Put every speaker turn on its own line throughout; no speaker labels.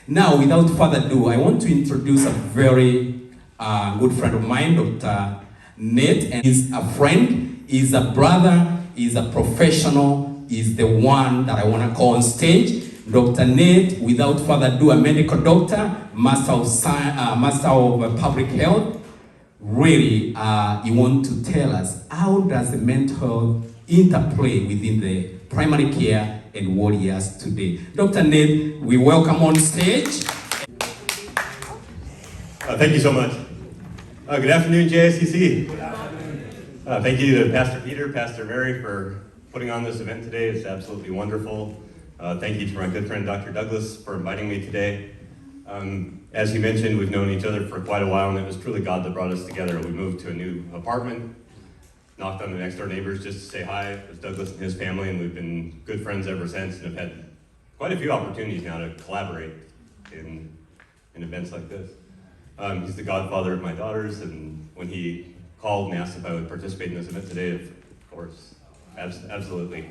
Now, without further ado, I want to introduce a very good friend of mine, Dr. Nate. And he's a friend, he's a brother, he's a professional, he's the one that I want to call on stage. Dr. Nate, without further ado, a medical doctor, master of public health. Really, you want to tell us, how does the mental health interplay within the primary care and warriors today? Dr. Nate, we welcome on stage.
Thank you so much. Good afternoon, JICC. Thank you to Pastor Peter, Pastor Mary for putting on this event today. It's absolutely wonderful. Thank you to my good friend Dr. Douglas for inviting me today. As he mentioned, we've known each other for quite a while, and it was truly God that brought us together. We moved to a new apartment, knocked on the next door neighbors just to say hi. It was Douglas and his family, and we've been good friends ever since, and have had quite a few opportunities now to collaborate in events like this. He's the godfather of my daughters, and when he called and asked if I would participate in this event today, of course, absolutely.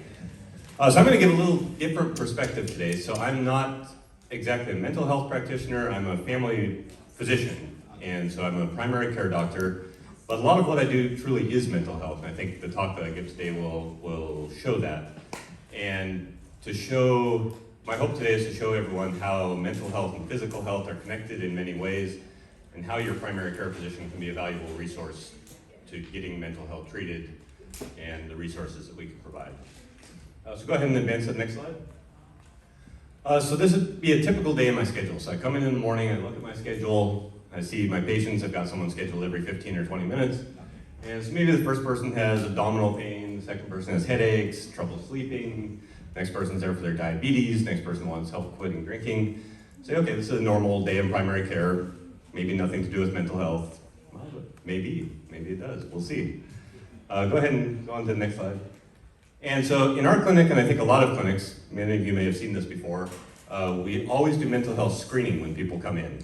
So I'm going to give a little different perspective today. So I'm not exactly a mental health practitioner, I'm a family physician, and so I'm a primary care doctor, but a lot of what I do truly is mental health, and I think the talk that I give today will show that. And my hope today is to show everyone how mental health and physical health are connected in many ways, and how your primary care physician can be a valuable resource to getting mental health treated and the resources that we can provide. So go ahead and advance to the next slide. So this would be a typical day in my schedule. So I come in the morning, I look at my schedule, I see my patients, I've got someone scheduled every 15 or 20 minutes. And so maybe the first person has abdominal pain, the second person has headaches, trouble sleeping, next person's there for their diabetes, next person wants help quitting drinking. Say, okay, this is a normal day in primary care, maybe nothing to do with mental health. Well, maybe it does, we'll see. Go ahead and go on to the next slide. And so in our clinic, and I think a lot of clinics, many of you may have seen this before, we always do mental health screening when people come in.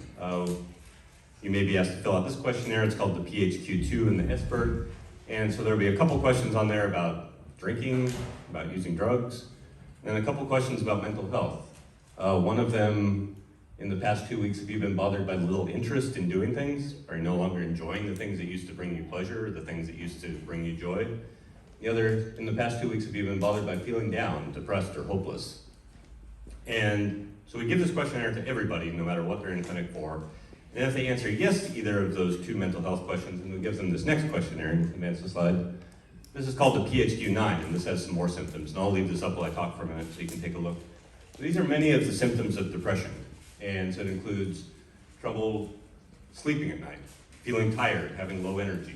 You may be asked to fill out this questionnaire. It's called the PHQ-2 and the SBIRT. And so there'll be a couple questions on there about drinking, about using drugs, and a couple questions about mental health. One of them, in the past 2 weeks, have you been bothered by the little interest in doing things? Are you no longer enjoying the things that used to bring you pleasure, the things that used to bring you joy? The other, in the past 2 weeks, have you been bothered by feeling down, depressed, or hopeless? And so we give this questionnaire to everybody, no matter what they're in clinic for. And if they answer yes to either of those two mental health questions, then we give them this next questionnaire. Advance the slide. This is called the PHQ-9, and this has some more symptoms. And I'll leave this up while I talk for a minute so you can take a look. So these are many of the symptoms of depression. And so it includes trouble sleeping at night, feeling tired, having low energy,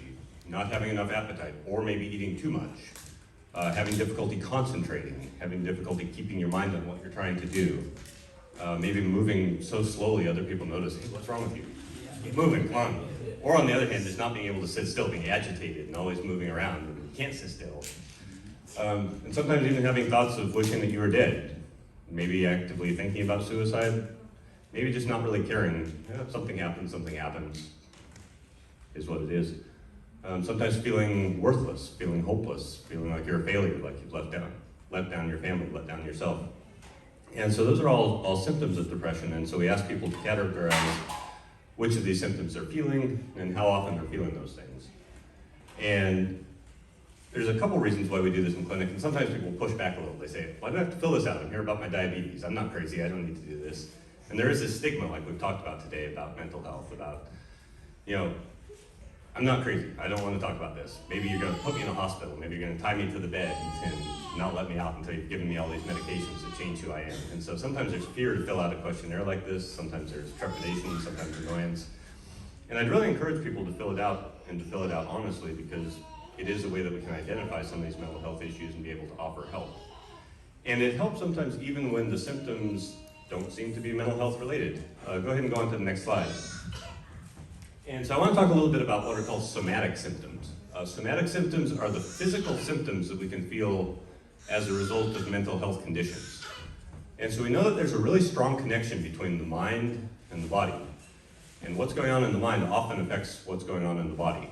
not having enough appetite, or maybe eating too much, having difficulty concentrating, having difficulty keeping your mind on what you're trying to do, maybe moving so slowly other people notice, hey, what's wrong with you? Keep moving, come on. Or on the other hand, just not being able to sit still, being agitated and always moving around, and you can't sit still. And sometimes even having thoughts of wishing that you were dead, maybe actively thinking about suicide, maybe just not really caring. Something happens, is what it is. Sometimes feeling worthless, feeling hopeless, feeling like you're a failure, like you've let down your family, let down yourself. And so those are all symptoms of depression, and so we ask people to categorize which of these symptoms they're feeling and how often they're feeling those things. And there's a couple reasons why we do this in clinic, and sometimes people push back a little. They say, why do I have to fill this out? I'm here about my diabetes. I'm not crazy, I don't need to do this. And there is this stigma, like we've talked about today, about mental health, about, I'm not crazy, I don't want to talk about this. Maybe you're going to put me in a hospital, maybe you're going to tie me to the bed and not let me out until you've given me all these medications that change who I am. And so sometimes there's fear to fill out a questionnaire like this, sometimes there's trepidation, sometimes annoyance. And I'd really encourage people to fill it out, and to fill it out honestly, because it is a way that we can identify some of these mental health issues and be able to offer help. And it helps sometimes even when the symptoms don't seem to be mental health related. Go ahead and go on to the next slide. And so I want to talk a little bit about what are called somatic symptoms. Somatic symptoms are the physical symptoms that we can feel as a result of mental health conditions. And so we know that there's a really strong connection between the mind and the body. And what's going on in the mind often affects what's going on in the body.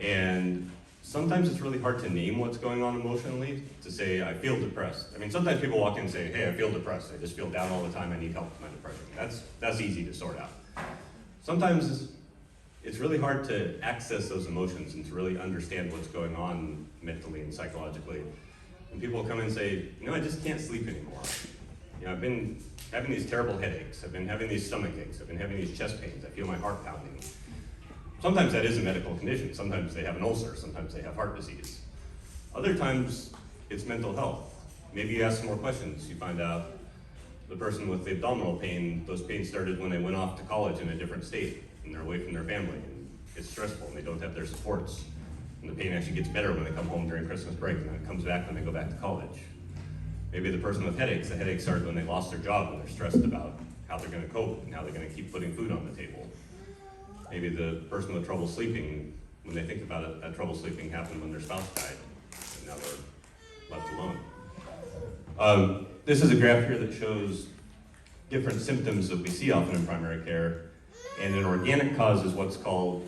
And sometimes it's really hard to name what's going on emotionally, to say, I feel depressed. I mean, sometimes people walk in and say, hey, I feel depressed. I just feel down all the time. I need help with my depression. That's easy to sort out. Sometimes it's really hard to access those emotions and to really understand what's going on mentally and psychologically. And people come in and say, I just can't sleep anymore. I've been having these terrible headaches. I've been having these stomach aches. I've been having these chest pains. I feel my heart pounding. Sometimes that is a medical condition. Sometimes they have an ulcer. Sometimes they have heart disease. Other times it's mental health. Maybe you ask some more questions. You find out the person with the abdominal pain, those pains started when they went off to college in a different state and they're away from their family and it's stressful and they don't have their supports. And the pain actually gets better when they come home during Christmas break and then it comes back when they go back to college. Maybe the person with headaches, the headaches started when they lost their job and they're stressed about how they're going to cope and how they're going to keep putting food on the table. Maybe the person with trouble sleeping, when they think about it, that trouble sleeping happened when their spouse died and now they're left alone. This is a graph here that shows different symptoms that we see often in primary care, and an organic cause is what is called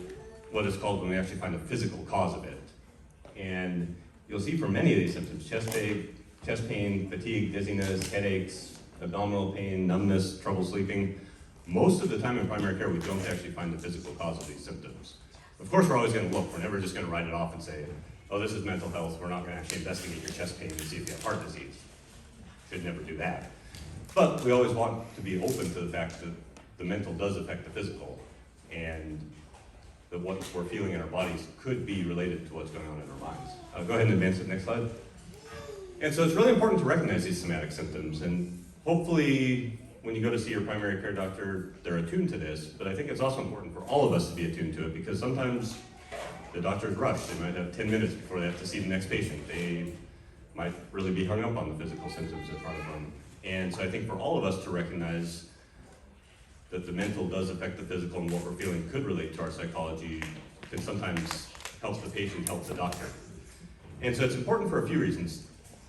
when we actually find a physical cause of it. And you'll see for many of these symptoms, chest pain, fatigue, dizziness, headaches, abdominal pain, numbness, trouble sleeping, most of the time in primary care we don't actually find the physical cause of these symptoms. Of course we're always going to look, we're never just going to write it off and say, oh, this is mental health, we're not going to actually investigate your chest pain and see if you have heart disease. Should never do that. But we always want to be open to the fact that the mental does affect the physical, and that what we're feeling in our bodies could be related to what's going on in our minds. Go ahead and advance to the next slide. And so it's really important to recognize these somatic symptoms, and hopefully when you go to see your primary care doctor, they're attuned to this, but I think it's also important for all of us to be attuned to it, because sometimes the doctor's rushed. They might have 10 minutes before they have to see the next patient. They might really be hung up on the physical symptoms in front of them. And so I think for all of us to recognize that the mental does affect the physical and what we're feeling could relate to our psychology can sometimes help the patient, help the doctor. And so it's important for a few reasons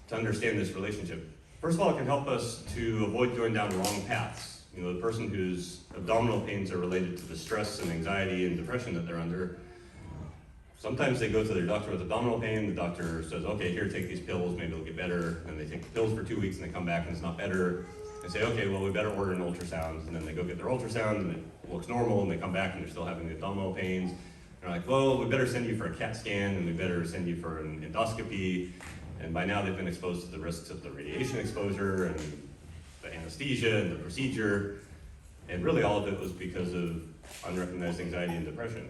to understand this relationship. First of all, it can help us to avoid going down wrong paths. The person whose abdominal pains are related to the stress and anxiety and depression that they're under, sometimes they go to their doctor with abdominal pain, the doctor says, okay, here, take these pills, maybe it'll get better, and they take the pills for 2 weeks and they come back and it's not better. They say, okay, well, we better order an ultrasound, and then they go get their ultrasound and it looks normal, and they come back and they're still having the abdominal pains. They're like, well, we better send you for a CAT scan, and we better send you for an endoscopy, and by now they've been exposed to the risks of the radiation exposure and the anesthesia and the procedure, and really all of it was because of unrecognized anxiety and depression.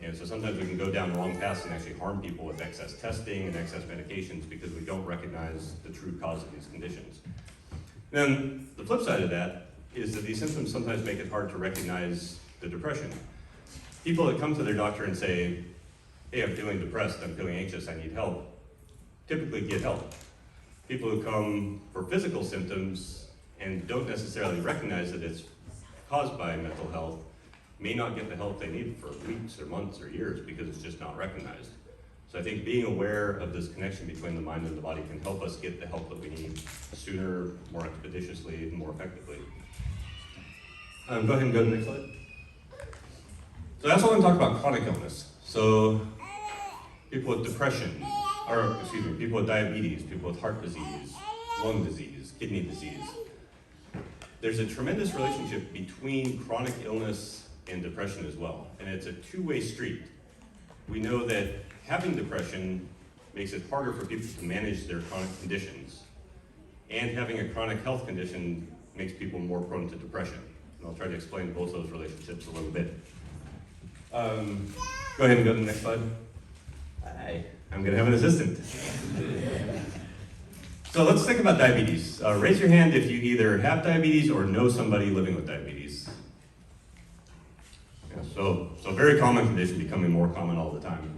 And so sometimes we can go down the wrong paths and actually harm people with excess testing and excess medications because we don't recognize the true cause of these conditions. Then the flip side of that is that these symptoms sometimes make it hard to recognize the depression. People that come to their doctor and say, hey, I'm feeling depressed, I'm feeling anxious, I need help, typically get help. People who come for physical symptoms and don't necessarily recognize that it's caused by mental health may not get the help they need for weeks or months or years because it's just not recognized. So I think being aware of this connection between the mind and the body can help us get the help that we need sooner, more expeditiously, and more effectively. Go ahead and go to the next slide. So I also want to talk about chronic illness. So people with depression, people with diabetes, people with heart disease, lung disease, kidney disease. There's a tremendous relationship between chronic illness and depression as well, and it's a two-way street. We know that having depression makes it harder for people to manage their chronic conditions, and having a chronic health condition makes people more prone to depression. And I'll try to explain both those relationships a little bit. Go ahead and go to the next slide. Hi, I'm going to have an assistant. So let's think about diabetes. Raise your hand if you either have diabetes or know somebody living with diabetes. Yeah, so very common condition, becoming more common all the time.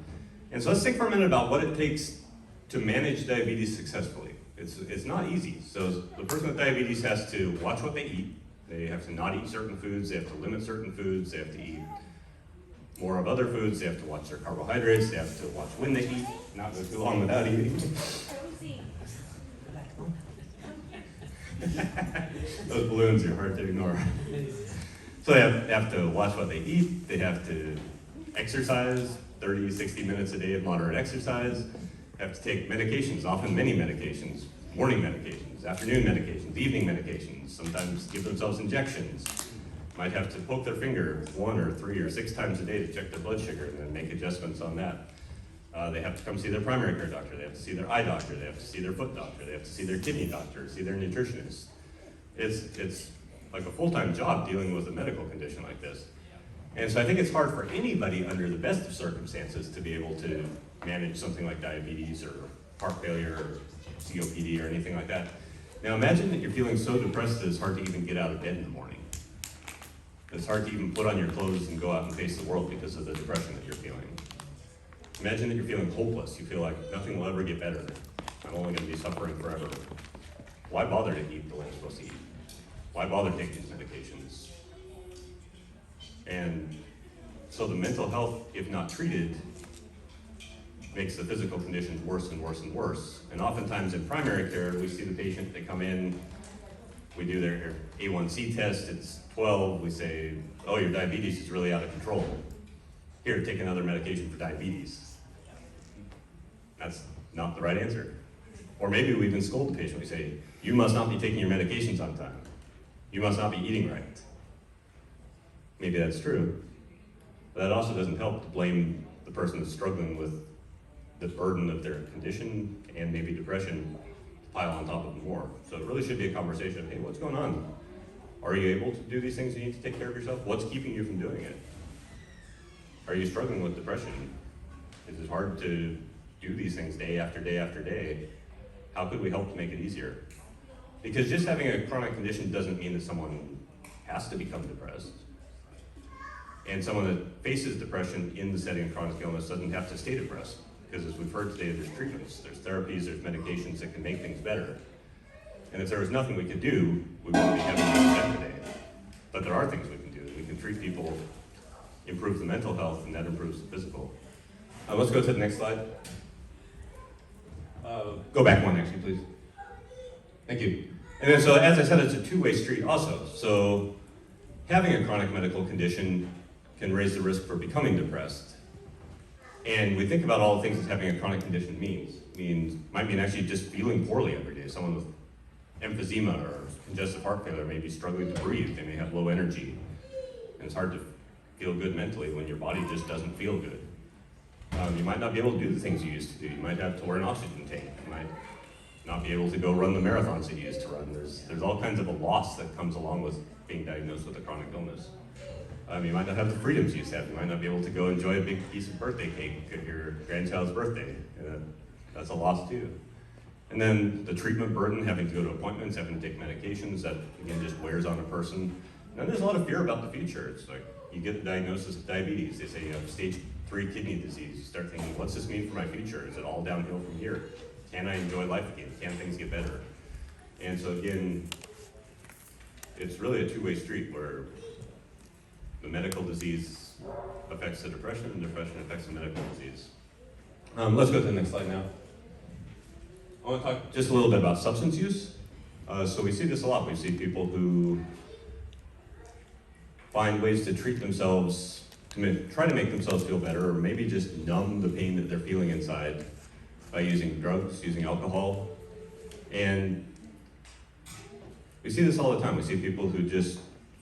And so let's think for a minute about what it takes to manage diabetes successfully. It's not easy. So the person with diabetes has to watch what they eat. They have to not eat certain foods. They have to limit certain foods. They have to eat more of other foods. They have to watch their carbohydrates. They have to watch when they eat, not go too long without eating. Those balloons are hard to ignore. So they have to watch what they eat. They have to exercise. 30, 60 minutes a day of moderate exercise, have to take medications, often many medications, morning medications, afternoon medications, evening medications, sometimes give themselves injections, might have to poke their finger 1 or 3 or 6 times a day to check their blood sugar and then make adjustments on that. They have to come see their primary care doctor, they have to see their eye doctor, they have to see their foot doctor, they have to see their kidney doctor, see their nutritionist. It's like a full-time job dealing with a medical condition like this. And so I think it's hard for anybody under the best of circumstances to be able to manage something like diabetes or heart failure or COPD or anything like that. Now imagine that you're feeling so depressed that it's hard to even get out of bed in the morning. It's hard to even put on your clothes and go out and face the world because of the depression that you're feeling. Imagine that you're feeling hopeless. You feel like nothing will ever get better. I'm only going to be suffering forever. Why bother to eat the way you're supposed to eat? Why bother taking these medications? And so the mental health, if not treated, makes the physical conditions worse and worse and worse. And oftentimes in primary care, we see the patient, they come in, we do their A1C test, it's 12, we say, oh, your diabetes is really out of control. Here, take another medication for diabetes. That's not the right answer. Or maybe we even scold the patient, we say, you must not be taking your medications on time. You must not be eating right. Maybe that's true, but that also doesn't help to blame the person that's struggling with the burden of their condition and maybe depression to pile on top of them more. So it really should be a conversation of, hey, what's going on? Are you able to do these things? You need to take care of yourself? What's keeping you from doing it? Are you struggling with depression? Is it hard to do these things day after day after day? How could we help to make it easier? Because just having a chronic condition doesn't mean that someone has to become depressed. And someone that faces depression in the setting of chronic illness doesn't have to stay depressed. Because as we've heard today, there's treatments, there's therapies, there's medications that can make things better. And if there was nothing we could do, we wouldn't be having this event today. But there are things we can do. We can treat people, improve the mental health, and that improves the physical. Let's go to the next slide. Go back one, actually, please. Thank you. And then, so as I said, it's a two-way street also. So having a chronic medical condition can raise the risk for becoming depressed. And we think about all the things that having a chronic condition might mean actually just feeling poorly every day. Someone with emphysema or congestive heart failure may be struggling to breathe. They may have low energy. And it's hard to feel good mentally when your body just doesn't feel good. You might not be able to do the things you used to do. You might have to wear an oxygen tank. You might not be able to go run the marathons that you used to run. There's all kinds of a loss that comes along with being diagnosed with a chronic illness. You might not have the freedoms you used to have. You might not be able to go enjoy a big piece of birthday cake at your grandchild's birthday. That's a loss too. And then the treatment burden, having to go to appointments, having to take medications, that again just wears on a person. And then there's a lot of fear about the future. It's like you get the diagnosis of diabetes. They say you have stage 3 kidney disease. You start thinking, what's this mean for my future? Is it all downhill from here? Can I enjoy life again? Can things get better? And so again, it's really a two-way street where the medical disease affects the depression, and depression affects the medical disease. Let's go to the next slide now. I want to talk just a little bit about substance use. So we see this a lot. We see people who find ways to treat themselves, try to make themselves feel better, or maybe just numb the pain that they're feeling inside by using drugs, using alcohol. And we see this all the time. We see people who just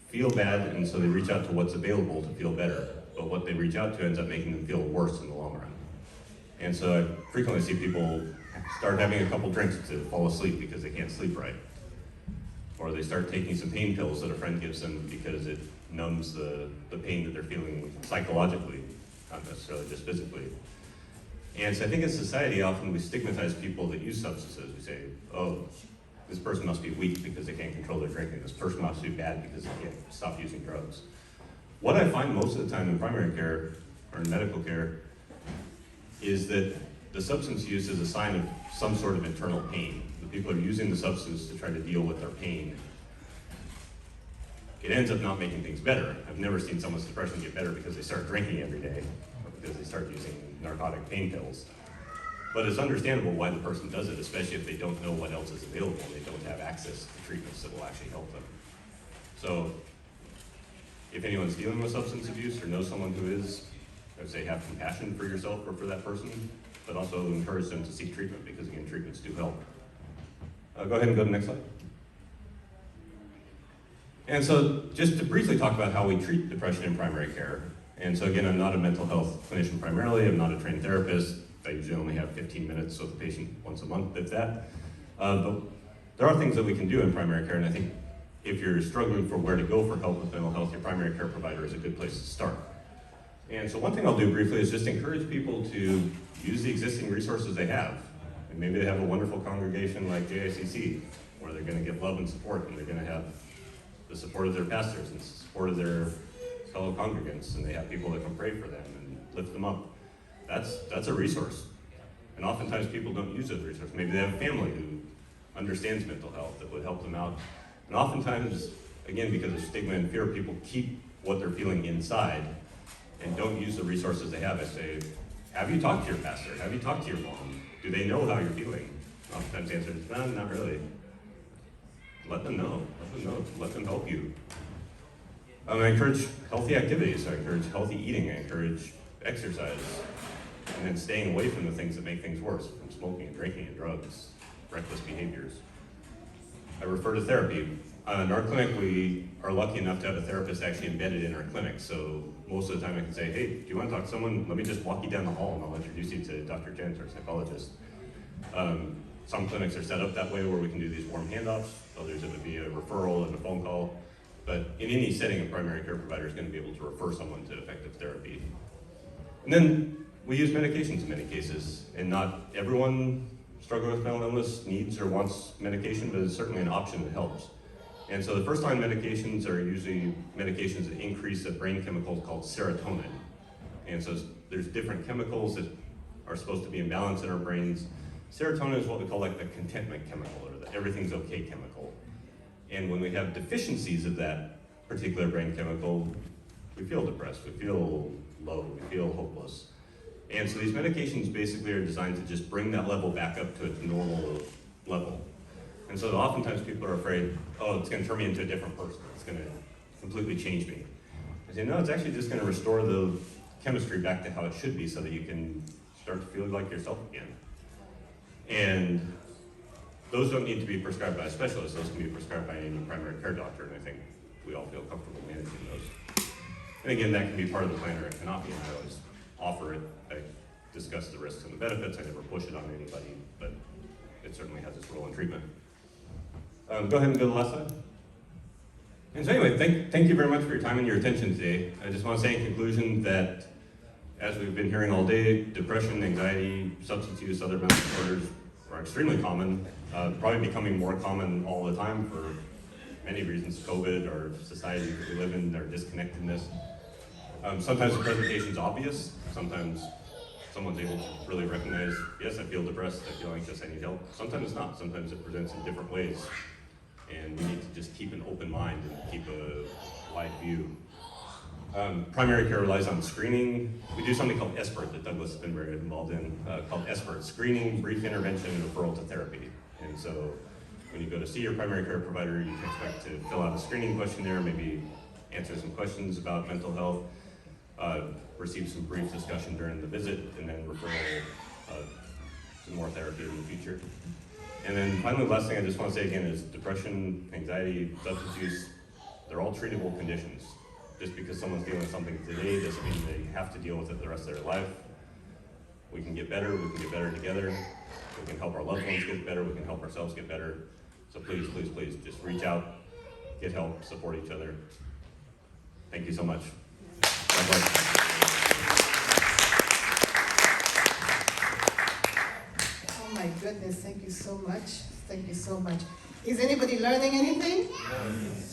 feel bad, and so they reach out to what's available to feel better. But what they reach out to ends up making them feel worse in the long run. And so I frequently see people start having a couple drinks to fall asleep because they can't sleep right. Or they start taking some pain pills that a friend gives them because it numbs the pain that they're feeling psychologically, not necessarily just physically. And so I think in society often we stigmatize people that use substances. We say, oh, this person must be weak because they can't control their drinking. This person must be bad because they can't stop using drugs. What I find most of the time in primary care or in medical care is that the substance use is a sign of some sort of internal pain. The people are using the substance to try to deal with their pain. It ends up not making things better. I've never seen someone's depression get better because they start drinking every day or because they start using narcotic pain pills. But it's understandable why the person does it, especially if they don't know what else is available and they don't have access to treatments that will actually help them. So if anyone's dealing with substance abuse or knows someone who is, I would say have compassion for yourself or for that person, but also encourage them to seek treatment because again, treatments do help. Go ahead and go to the next slide. And so just to briefly talk about how we treat depression in primary care. And so again, I'm not a mental health clinician primarily, I'm not a trained therapist. I usually only have 15 minutes with the patient once a month, if that. But there are things that we can do in primary care, and I think if you're struggling for where to go for help with mental health, your primary care provider is a good place to start. And so one thing I'll do briefly is just encourage people to use the existing resources they have. And maybe they have a wonderful congregation like JICC, where they're gonna get love and support, and they're gonna have the support of their pastors and support of their fellow congregants, and they have people that can pray for them and lift them up. That's a resource. And oftentimes people don't use those resources. Maybe they have a family who understands mental health that would help them out. And oftentimes, again, because of stigma and fear, people keep what they're feeling inside and don't use the resources they have. I say, have you talked to your pastor? Have you talked to your mom? Do they know how you're feeling? Oftentimes the answer is, no, not really. Let them know, let them help you. I encourage healthy activities, I encourage healthy eating, I encourage exercise, and then staying away from the things that make things worse, from smoking and drinking and drugs, reckless behaviors. I refer to therapy. In our clinic, we are lucky enough to have a therapist actually embedded in our clinic, so most of the time I can say, hey, do you want to talk to someone? Let me just walk you down the hall and I'll introduce you to Dr. Gent, our psychologist. Some clinics are set up that way where we can do these warm handoffs, others it would be a referral and a phone call, but in any setting, a primary care provider is going to be able to refer someone to effective therapy. And then we use medications in many cases, and not everyone struggling with mental illness needs or wants medication, but it's certainly an option that helps. And so the first line medications are usually medications that increase a brain chemical called serotonin. And so there's different chemicals that are supposed to be in balance in our brains. Serotonin is what we call like the contentment chemical, or the everything's okay chemical. And when we have deficiencies of that particular brain chemical, we feel depressed, we feel low, we feel hopeless. And so these medications basically are designed to just bring that level back up to its normal level. And so oftentimes people are afraid, oh, it's gonna turn me into a different person, it's gonna completely change me. I say, no, it's actually just gonna restore the chemistry back to how it should be so that you can start to feel like yourself again. And those don't need to be prescribed by a specialist, those can be prescribed by any primary care doctor, and I think we all feel comfortable managing those. And again, that can be part of the plan or it cannot be, and I always offer it. I discuss the risks and the benefits, I never push it on anybody, but it certainly has its role in treatment. Go ahead and go to the last slide. And so anyway, thank you very much for your time and your attention today. I just want to say in conclusion that as we've been hearing all day, depression, anxiety, substance use, other mental disorders are extremely common, probably becoming more common all the time for many reasons, COVID, our society that we live in, our disconnectedness. Sometimes the presentation's obvious, sometimes someone's able to really recognize, yes, I feel depressed, I feel anxious, I need help. Sometimes it's not, sometimes it presents in different ways. And we need to just keep an open mind and keep a wide view. Primary care relies on screening. We do something called SBIRT that Douglas has been very involved in, called SBIRT, screening, brief intervention, and referral to therapy. And so when you go to see your primary care provider, you can expect to fill out a screening questionnaire, maybe answer some questions about mental health, receive some brief discussion during the visit, and then referral to more therapy in the future. And then finally, the last thing I just want to say again is depression, anxiety, substance use, they're all treatable conditions. Just because someone's dealing with something today doesn't mean they have to deal with it the rest of their life. We can get better, we can get better together. We can help our loved ones get better, we can help ourselves get better. So please, please, please, just reach out, get help, support each other. Thank you so much. God bless.
Oh my goodness, thank you so much. Thank you so much. Is anybody learning anything? Yes.